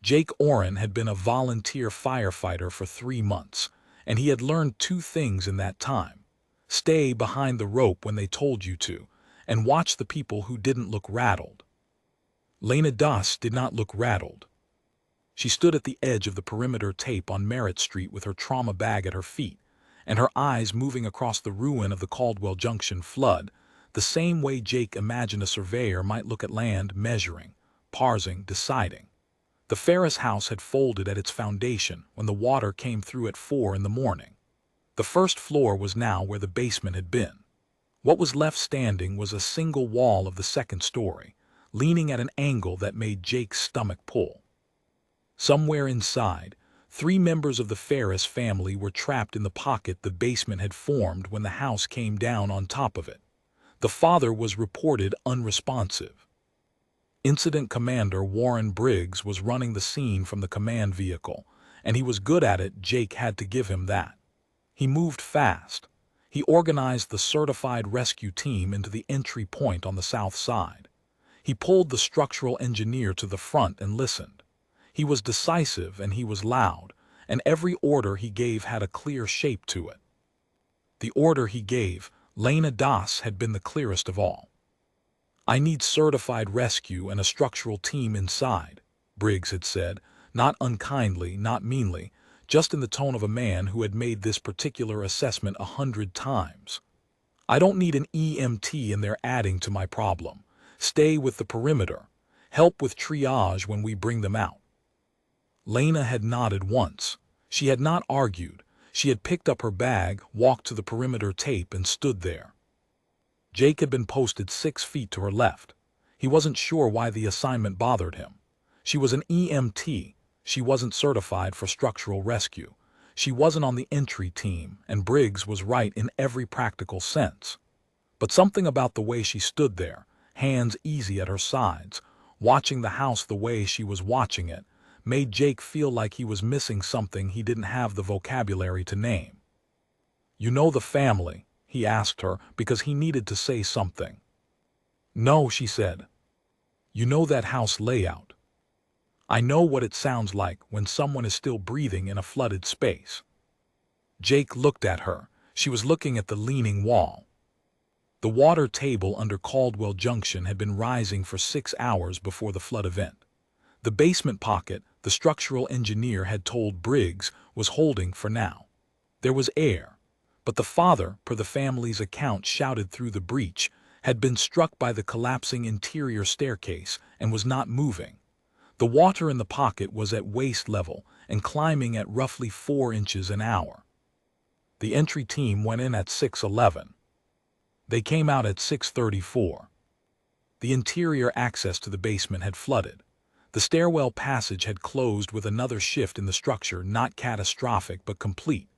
Jake Oren had been a volunteer firefighter for 3 months, and he had learned two things in that time. Stay behind the rope when they told you to, and watch the people who didn't look rattled. Lena Das did not look rattled. She stood at the edge of the perimeter tape on Merritt Street with her trauma bag at her feet, and her eyes moving across the ruin of the Caldwell Junction flood, the same way Jake imagined a surveyor might look at land, measuring, parsing, deciding. The Ferris house had folded at its foundation when the water came through at 4 in the morning. The first floor was now where the basement had been. What was left standing was a single wall of the second story, leaning at an angle that made Jake's stomach pull. Somewhere inside, 3 members of the Ferris family were trapped in the pocket the basement had formed when the house came down on top of it. The father was reported unresponsive. Incident Commander Warren Briggs was running the scene from the command vehicle, and he was good at it. Jake had to give him that. He moved fast. He organized the certified rescue team into the entry point on the south side. He pulled the structural engineer to the front and listened. He was decisive and he was loud, and every order he gave had a clear shape to it. The order he gave, Lena Das, had been the clearest of all. "I need certified rescue and a structural team inside," Briggs had said, not unkindly, not meanly, just in the tone of a man who had made this particular assessment 100 times. "I don't need an EMT in there adding to my problem. Stay with the perimeter. Help with triage when we bring them out." Lena had nodded once. She had not argued. She had picked up her bag, walked to the perimeter tape, and stood there. Jake had been posted 6 feet to her left. He wasn't sure why the assignment bothered him. She was an EMT. She wasn't certified for structural rescue. She wasn't on the entry team, and Briggs was right in every practical sense. But something about the way she stood there, hands easy at her sides, watching the house the way she was watching it, made Jake feel like he was missing something he didn't have the vocabulary to name. "You know the family?" he asked her, because he needed to say something. "No," she said. "You know that house layout?" "I know what it sounds like when someone is still breathing in a flooded space." Jake looked at her. She was looking at the leaning wall. The water table under Caldwell Junction had been rising for 6 hours before the flood event. The basement pocket, the structural engineer had told Briggs, was holding for now. There was air, but the father, per the family's account shouted through the breach, had been struck by the collapsing interior staircase and was not moving. The water in the pocket was at waist level and climbing at roughly 4 inches an hour. The entry team went in at 6:11. They came out at 6:34. The interior access to the basement had flooded. The stairwell passage had closed with another shift in the structure, not catastrophic but complete.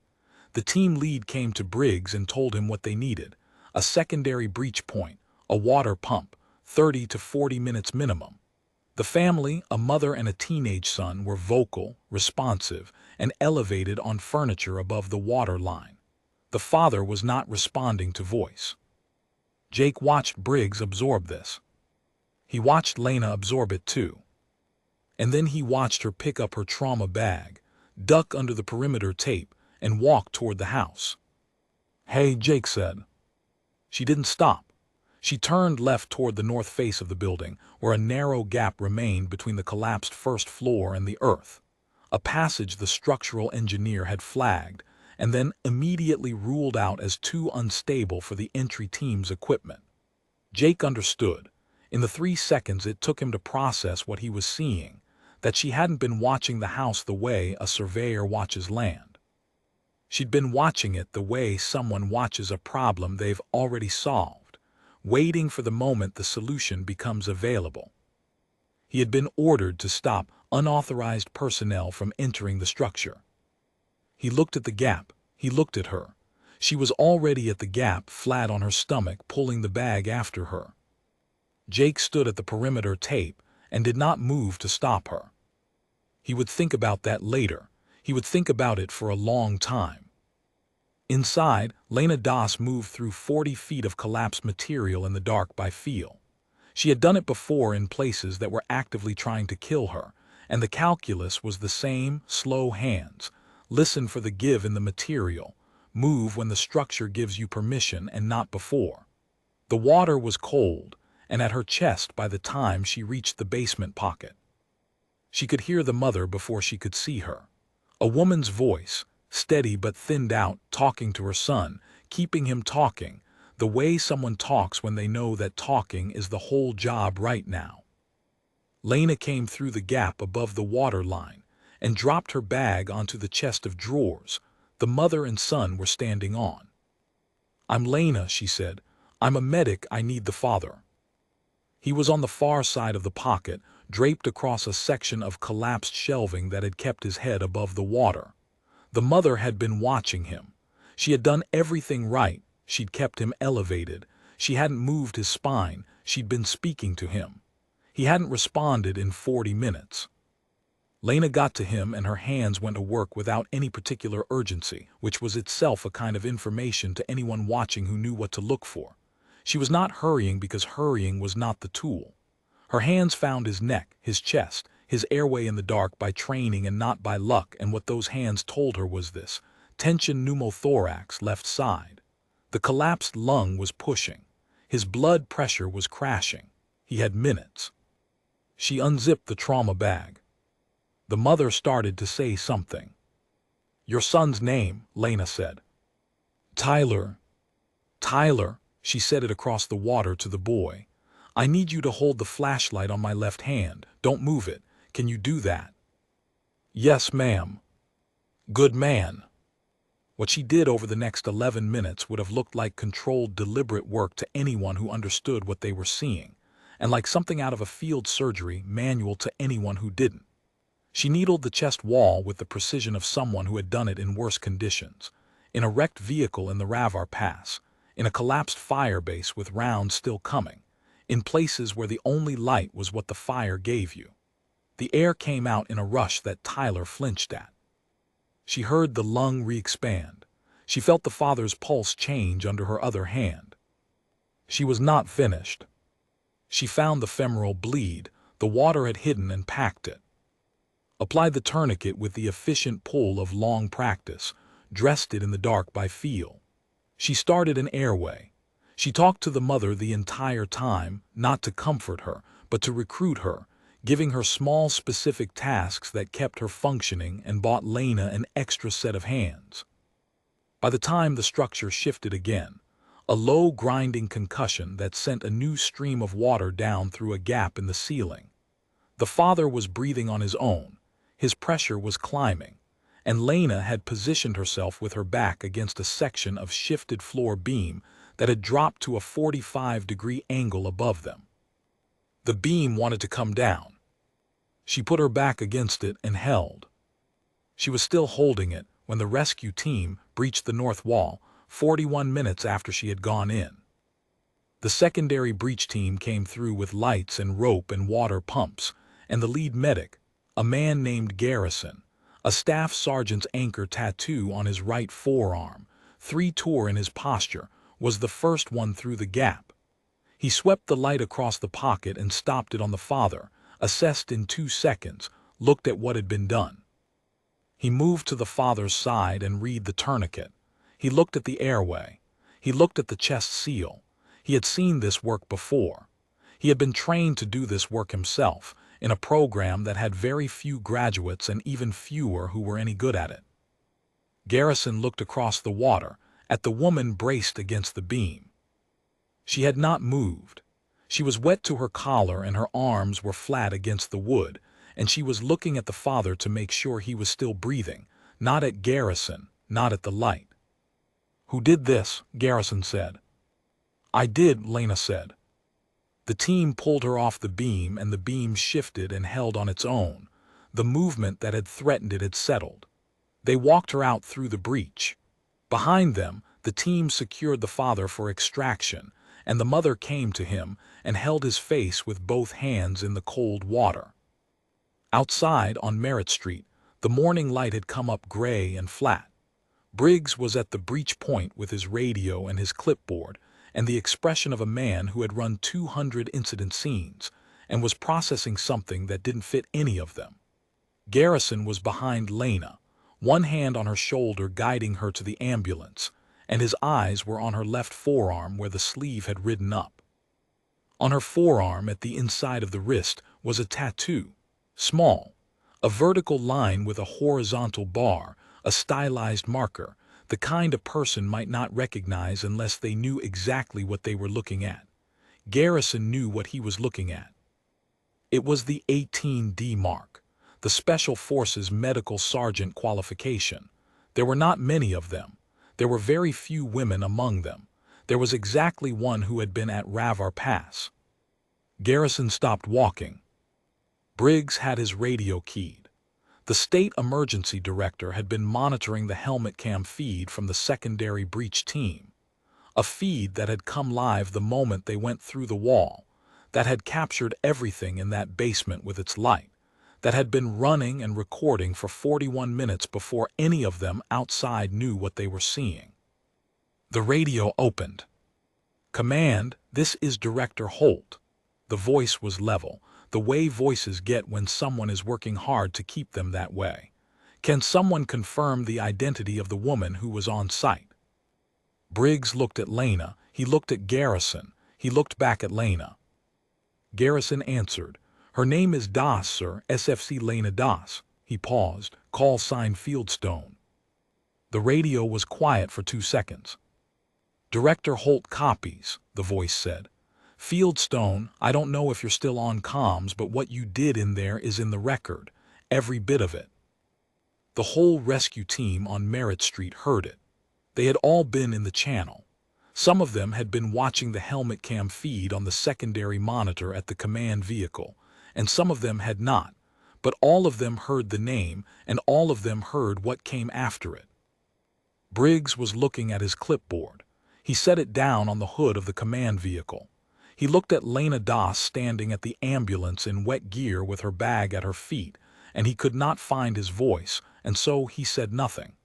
The team lead came to Briggs and told him what they needed: a secondary breach point, a water pump, 30 to 40 minutes minimum. The family, a mother and a teenage son, were vocal, responsive, and elevated on furniture above the water line. The father was not responding to voice. Jake watched Briggs absorb this. He watched Lena absorb it too. And then he watched her pick up her trauma bag, duck under the perimeter tape, and walk toward the house. "Hey," Jake said. She didn't stop. She turned left toward the north face of the building, where a narrow gap remained between the collapsed first floor and the earth. A passage the structural engineer had flagged, and then immediately ruled out as too unstable for the entry team's equipment. Jake understood, in the 3 seconds it took him to process what he was seeing, that she hadn't been watching the house the way a surveyor watches land. She'd been watching it the way someone watches a problem they've already solved, waiting for the moment the solution becomes available. He had been ordered to stop unauthorized personnel from entering the structure. He looked at the gap. He looked at her. She was already at the gap, flat on her stomach, pulling the bag after her. Jake stood at the perimeter tape and did not move to stop her. He would think about that later. He would think about it for a long time. Inside, Lena Das moved through 40 feet of collapsed material in the dark by feel. She had done it before in places that were actively trying to kill her, and the calculus was the same: slow hands, listen for the give in the material, move when the structure gives you permission and not before. The water was cold, and at her chest by the time she reached the basement pocket. She could hear the mother before she could see her. A woman's voice, steady but thinned out, talking to her son, keeping him talking, the way someone talks when they know that talking is the whole job right now. Lena came through the gap above the water line and dropped her bag onto the chest of drawers the mother and son were standing on. "I'm Lena," she said. "I'm a medic. I need the father." He was on the far side of the pocket, draped across a section of collapsed shelving that had kept his head above the water. The mother had been watching him. She had done everything right. She'd kept him elevated. She hadn't moved his spine. She'd been speaking to him. He hadn't responded in 40 minutes. Lena got to him and her hands went to work without any particular urgency, which was itself a kind of information to anyone watching who knew what to look for. She was not hurrying because hurrying was not the tool. Her hands found his neck, his chest, his airway in the dark by training and not by luck, and what those hands told her was this: tension pneumothorax, left side. The collapsed lung was pushing. His blood pressure was crashing. He had minutes. She unzipped the trauma bag. The mother started to say something. "Your son's name," Lena said. "Tyler." "Tyler," she said it across the water to the boy. "I need you to hold the flashlight on my left hand. Don't move it. Can you do that?" "Yes, ma'am." "Good man." What she did over the next 11 minutes would have looked like controlled, deliberate work to anyone who understood what they were seeing, and like something out of a field surgery manual to anyone who didn't. She needled the chest wall with the precision of someone who had done it in worse conditions, in a wrecked vehicle in the Ravar Pass, in a collapsed fire base with rounds still coming, in places where the only light was what the fire gave you. The air came out in a rush that Tyler flinched at. She heard the lung re-expand. She felt the father's pulse change under her other hand. She was not finished. She found the femoral bleed. The water had hidden and packed it. Applied the tourniquet with the efficient pull of long practice, dressed it in the dark by feel. She started an airway. She talked to the mother the entire time, not to comfort her, but to recruit her, giving her small specific tasks that kept her functioning and bought Lena an extra set of hands. By the time the structure shifted again, a low grinding concussion that sent a new stream of water down through a gap in the ceiling. The father was breathing on his own. His pressure was climbing, and Lena had positioned herself with her back against a section of shifted floor beam that had dropped to a 45-degree angle above them. The beam wanted to come down. She put her back against it and held. She was still holding it when the rescue team breached the north wall 41 minutes after she had gone in. The secondary breach team came through with lights and rope and water pumps, and the lead medic, a man named Garrison, a staff sergeant's anchor tattoo on his right forearm, 3-tour in his posture, was the first one through the gap. He swept the light across the pocket and stopped it on the father, assessed in 2 seconds, looked at what had been done. He moved to the father's side and read the tourniquet. He looked at the airway. He looked at the chest seal. He had seen this work before. He had been trained to do this work himself, in a program that had very few graduates and even fewer who were any good at it. Garrison looked across the water, at the woman braced against the beam. She had not moved. She was wet to her collar and her arms were flat against the wood, and she was looking at the father to make sure he was still breathing, not at Garrison, not at the light. "Who did this?" Garrison said. "I did," Lena said. The team pulled her off the beam and the beam shifted and held on its own. The movement that had threatened it had settled. They walked her out through the breach. Behind them, the team secured the father for extraction, and the mother came to him and held his face with both hands in the cold water. Outside on Merritt Street, the morning light had come up gray and flat. Briggs was at the breach point with his radio and his clipboard, and the expression of a man who had run 200 incident scenes and was processing something that didn't fit any of them. Garrison was behind Lena, one hand on her shoulder guiding her to the ambulance, and his eyes were on her left forearm where the sleeve had ridden up. On her forearm at the inside of the wrist was a tattoo, small, a vertical line with a horizontal bar, a stylized marker, the kind a person might not recognize unless they knew exactly what they were looking at. Garrison knew what he was looking at. It was the 18D mark, the Special Forces Medical Sergeant qualification. There were not many of them. There were very few women among them. There was exactly one who had been at Ravar Pass. Garrison stopped walking. Briggs had his radio keyed. The state emergency director had been monitoring the helmet cam feed from the secondary breach team, a feed that had come live the moment they went through the wall, that had captured everything in that basement with its light, that had been running and recording for 41 minutes before any of them outside knew what they were seeing. The radio opened. "Command, this is Director Holt." The voice was level, the way voices get when someone is working hard to keep them that way. "Can someone confirm the identity of the woman who was on site?" Briggs looked at Lena, he looked at Garrison, he looked back at Lena. Garrison answered, "Her name is Das, sir, SFC Lena Das." He paused, "Call sign Fieldstone." The radio was quiet for 2 seconds. "Director Holt copies," the voice said. "Fieldstone, I don't know if you're still on comms, but what you did in there is in the record, every bit of it." The whole rescue team on Merritt Street heard it. They had all been in the channel. Some of them had been watching the helmet cam feed on the secondary monitor at the command vehicle, and some of them had not, but all of them heard the name, and all of them heard what came after it. Briggs was looking at his clipboard. He set it down on the hood of the command vehicle. He looked at Lena Das standing at the ambulance in wet gear with her bag at her feet, and he could not find his voice, and so he said nothing.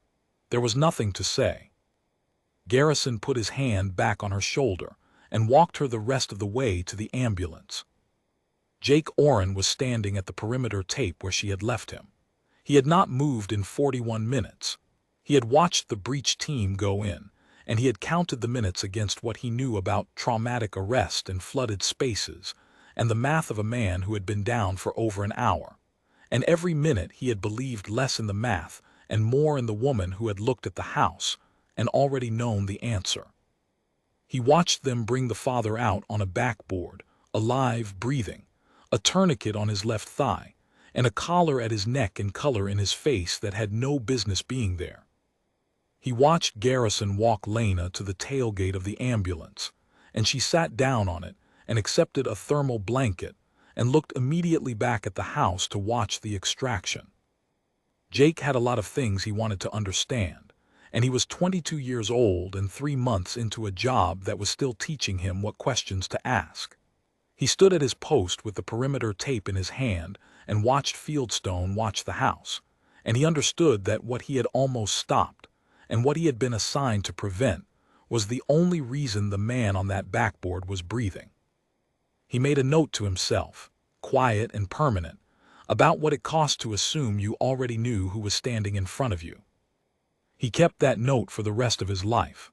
There was nothing to say. Garrison put his hand back on her shoulder and walked her the rest of the way to the ambulance. Jake Oren was standing at the perimeter tape where she had left him. He had not moved in 41 minutes. He had watched the breach team go in, and he had counted the minutes against what he knew about traumatic arrest in flooded spaces and the math of a man who had been down for over an hour. And every minute he had believed less in the math and more in the woman who had looked at the house and already known the answer. He watched them bring the father out on a backboard, alive, breathing, a tourniquet on his left thigh, and a collar at his neck and color in his face that had no business being there. He watched Garrison walk Lena to the tailgate of the ambulance, and she sat down on it and accepted a thermal blanket and looked immediately back at the house to watch the extraction. Jake had a lot of things he wanted to understand, and he was 22 years old and 3 months into a job that was still teaching him what questions to ask. He stood at his post with the perimeter tape in his hand and watched Fieldstone watch the house, and he understood that what he had almost stopped, and what he had been assigned to prevent, was the only reason the man on that backboard was breathing. He made a note to himself, quiet and permanent, about what it cost to assume you already knew who was standing in front of you. He kept that note for the rest of his life.